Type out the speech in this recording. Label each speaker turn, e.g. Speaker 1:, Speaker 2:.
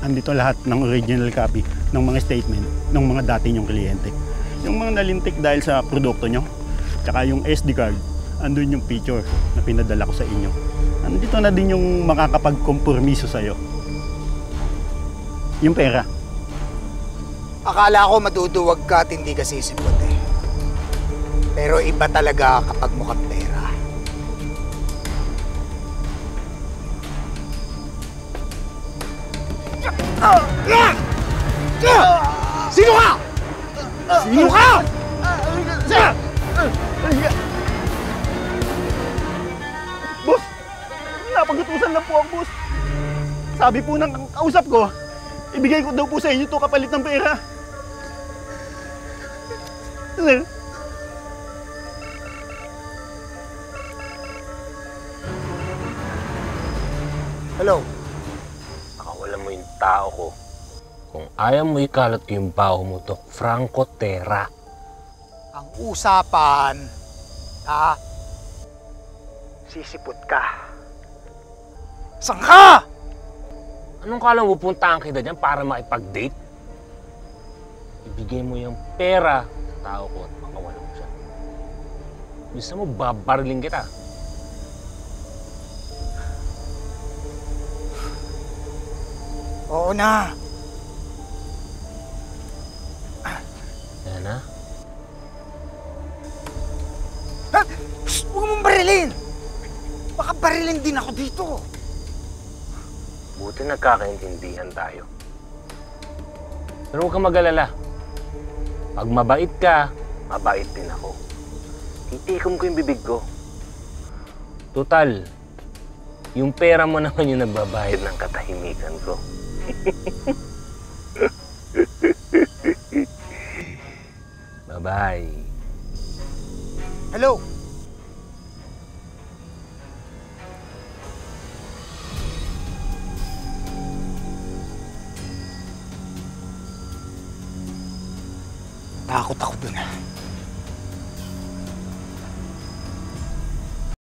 Speaker 1: andito lahat ng original copy ng mga statement ng mga dati nyong kliyente. Yung mga nalintik dahil sa produkto nyo, tsaka yung SD card, andun yung picture na pinadala ko sa inyo. Andito na din yung makakapag-kompromiso sa'yo. Yung pera.
Speaker 2: Akala ko maduduwag ka at hindi ka sisipot eh. Pero iba talaga kapag mukhang pera. Sino ka? Sino ka?
Speaker 1: Boss! Napag-utusan lang po ang boss. Sabi po ng kausap ko, ibigay ko daw po sa inyo ito kapalit ng pera. Sir?
Speaker 2: Hello?
Speaker 3: Nakawalan mo yung tao ko. Kung ayaw mo ikalat ko yung baho mo to, Franco Terra.
Speaker 2: Ang usapan, sisipot ka. Saan ka?
Speaker 3: Anong kala mo pupuntahan kita dyan para makipag-date? Ibigay mo yung pera sa tao ko at makawalan mo siya. Gusto mo, babariling kita.
Speaker 2: Oo na.
Speaker 3: Yan na.
Speaker 2: Huwag mong barilin! Baka barilin din ako dito.
Speaker 3: Buti nagkakaintindihan tayo. Pero huwag kang mag-alala. Pag mabait ka, mabait din ako. Titikom ko yung bibig ko. Total, yung pera mo naman yung nagbabayad ng katahimikan ko. Bye-bye.
Speaker 2: Hello? Takot ako dun.